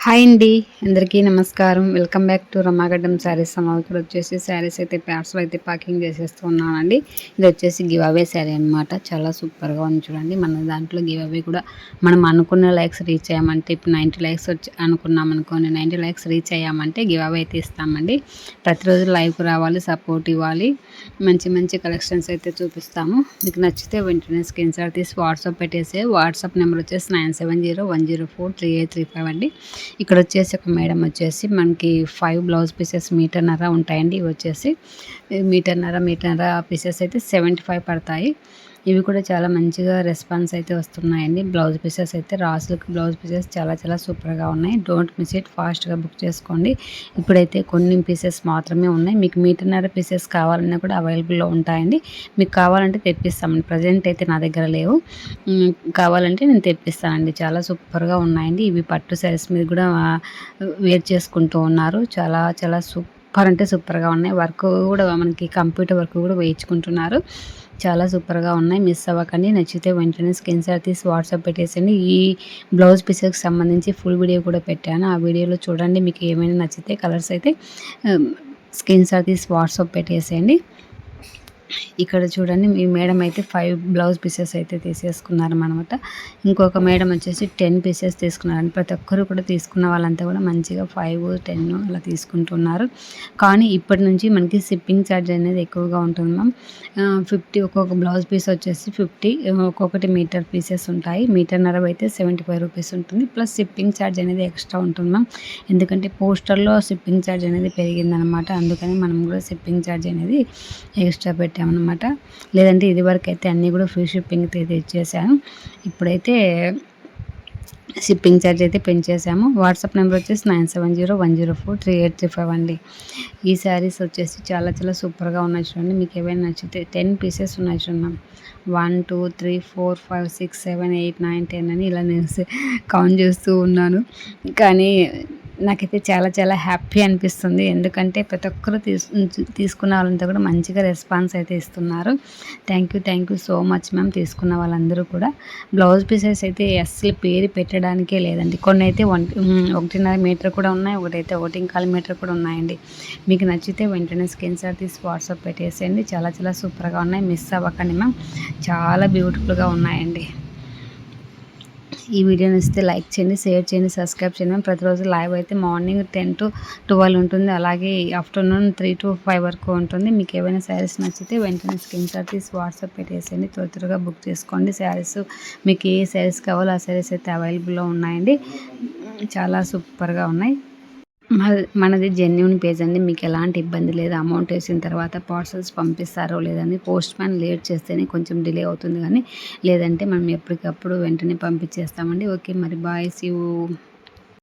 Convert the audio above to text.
Hi అండి. అందరికీ నమస్కారం. Welcome back to Ramagaddam saris అమ్మ. ఇక్కడ వచ్చేసి శారీస్ అయితే పార్సల్ అయితే ప్యాకింగ్ చేసేస్తూ ఉన్నానండి. ఇది వచ్చేసి గివ్ అవే శారీ అనమాట. చాలా సూపర్గా ఉంది చూడండి. మన దాంట్లో గివ్ అవే కూడా మనం అనుకున్న లైక్స్ రీచ్ అయ్యామంటే, ఇప్పుడు 90 లైక్స్ వచ్చి అనుకున్నాం అనుకోండి, 90 లైక్స్ రీచ్ అయ్యామంటే గివ్ అవే అయితే ఇస్తామండి. ప్రతిరోజు లైవ్కి రావాలి, సపోర్ట్ ఇవ్వాలి, మంచి మంచి కలెక్షన్స్ అయితే చూపిస్తాము. మీకు నచ్చితే వెంటనే స్క్రీన్ షాట్ తీసి వాట్సాప్ పెట్టేసి, వాట్సాప్ నెంబర్ వచ్చేసి 9701043835 అండి. ఇక్కడ వచ్చేసి ఒక మేడం వచ్చేసి మనకి 5 బ్లౌజ్ పీసెస్ మీటర్‌న్నర ఉంటాయండి. ఇవి వచ్చేసి మీటర్‌న్నర పీసెస్ అయితే 75 పడతాయి. ఇవి కూడా చాలా మంచిగా రెస్పాన్స్ అయితే వస్తున్నాయండి. బ్లౌజ్ పీసెస్ అయితే రాసులకు బ్లౌజ్ పీసెస్ చాలా చాలా సూపర్గా ఉన్నాయి. డోంట్ మిస్ ఇట్, ఫాస్ట్గా బుక్ చేసుకోండి. ఇప్పుడైతే కొన్ని పీసెస్ మాత్రమే ఉన్నాయి. మీకు మీటర్‌న్నర పీసెస్ కావాలన్నా కూడా అవైలబుల్లో ఉంటాయండి. మీకు కావాలంటే తెప్పిస్తామండి. ప్రజెంట్ అయితే నా దగ్గర లేవు. కావాలంటే నేను తెప్పిస్తానండి. చాలా సూపర్గా ఉన్నాయండి. ఇవి పట్టు శారీస్ మీద కూడా వేర్ చేసుకుంటూ ఉన్నారు. చాలా చాలా సూపర్ అంటే సూపర్గా ఉన్నాయి. వర్క్ కూడా మనకి కంప్యూటర్ వర్క్ కూడా వేయించుకుంటున్నారు. చాలా సూపర్గా ఉన్నాయి. మిస్ అవ్వకండి. నచ్చితే వెంటనే స్క్రీన్ షాట్ తీసి వాట్సాప్ పెట్టేసండి. ఈ బ్లౌజ్ పీసెస్కి సంబంధించి ఫుల్ వీడియో కూడా పెట్టాను. ఆ వీడియోలో చూడండి. మీకు ఏమైనా నచ్చితే కలర్స్ అయితే స్క్రీన్ షాట్ తీసి వాట్సాప్ పెట్టేసేయండి. ఇక్కడ చూడండి, ఈ మేడం అయితే 5 బ్లౌజ్ పీసెస్ అయితే తీసేసుకున్నారన్నమాట. ఇంకొక మేడం వచ్చేసి 10 పీసెస్ తీసుకున్నారండి. ప్రతి ఒక్కరు కూడా తీసుకున్న వాళ్ళంతా కూడా మంచిగా 5, 10 అలా తీసుకుంటున్నారు. కానీ ఇప్పటి నుంచి మనకి షిప్పింగ్ ఛార్జ్ అనేది ఎక్కువగా ఉంటుంది మ్యామ్. 50 ఒక్కొక్క బ్లౌజ్ పీస్ వచ్చేసి 50, ఒక్కొక్కటి మీటర్ పీసెస్ ఉంటాయి. మీటర్‌న్నర అయితే 75 రూపీస్ ఉంటుంది. ప్లస్ షిప్పింగ్ ఛార్జ్ అనేది ఎక్స్ట్రా ఉంటుంది మ్యామ్. ఎందుకంటే పోస్టర్లో షిప్పింగ్ ఛార్జ్ అనేది పెరిగిందనమాట. అందుకని మనం కూడా షిప్పింగ్ ఛార్జ్ అనేది ఎక్స్ట్రా పెట్టామన్నమాట. లేదంటే ఇదివరకు అయితే అన్నీ కూడా ఫ్రీ షిప్పింగ్ అయితే ఇచ్చేసాను. ఇప్పుడైతే షిప్పింగ్ ఛార్జ్ అయితే పెంచేసాము. వాట్సాప్ నెంబర్ వచ్చేసి 9701043835 అండి. ఈ శారీస్ వచ్చేసి చాలా చాలా సూపర్గా ఉన్నాయి చూడండి. మీకు ఏవైనా నచ్చితే 10 పీసెస్ ఉన్నాయి చూడండి. 1 2 3 4 5 6 7 8 9 10 అని ఇలా నేను కౌంట్ చేస్తూ ఉన్నాను. కానీ నాకైతే చాలా చాలా హ్యాపీ అనిపిస్తుంది. ఎందుకంటే ప్రతి ఒక్కరు తీసుకున్న వాళ్ళంతా కూడా మంచిగా రెస్పాన్స్ అయితే ఇస్తున్నారు. Thank you so much ma'am. తీసుకున్న వాళ్ళందరూ కూడా బ్లౌజ్ పీసెస్ అయితే అస్సలు పేరు పెట్టడానికే లేదండి. కొన్ని అయితే 1.5 మీటర్ కూడా ఉన్నాయి, ఒకటైతే 1.25 మీటర్ కూడా ఉన్నాయండి. మీకు నచ్చితే వెంటనే స్క్రీన్ షాట్ తీసి వాట్సాప్ పెట్టేసేయండి. చాలా చాలా సూపర్గా ఉన్నాయి. మిస్ అవ్వకండి మ్యామ్. చాలా బ్యూటిఫుల్గా ఉన్నాయండి. ఈ వీడియో నచ్చితే లైక్ చేయండి, షేర్ చేయండి, సబ్స్క్రైబ్ చేయండి. ప్రతిరోజు లైవ్ అయితే మార్నింగ్ 10 to 12 ఉంటుంది. అలాగే ఆఫ్టర్నూన్ 3 to 5 వరకు ఉంటుంది. మీకు ఏవైనా శారీస్ నచ్చితే వెంటనే స్క్రీన్ షాట్ తీసి వాట్సాప్ పెట్టేసేయండి. త్వరగా బుక్ చేసుకోండి శారీస్. మీకు ఏ శారీస్ కావాలో ఆ శారీస్ అయితే అవైలబుల్లో ఉన్నాయండి. చాలా సూపర్గా ఉన్నాయి. మనది జెన్యూన్ పేజ్ అండి. మీకు ఎలాంటి ఇబ్బంది లేదు. అమౌంట్ వేసిన తర్వాత పార్సల్స్ పంపిస్తారో లేదని పోస్ట్ మ్యాన్ లేట్ చేస్తేనే కొంచెం డిలే అవుతుంది, కానీ లేదంటే మనం ఎప్పటికప్పుడు వెంటనే పంపించేస్తామండి. ఓకే మరి, బాయ్, సీ యూ.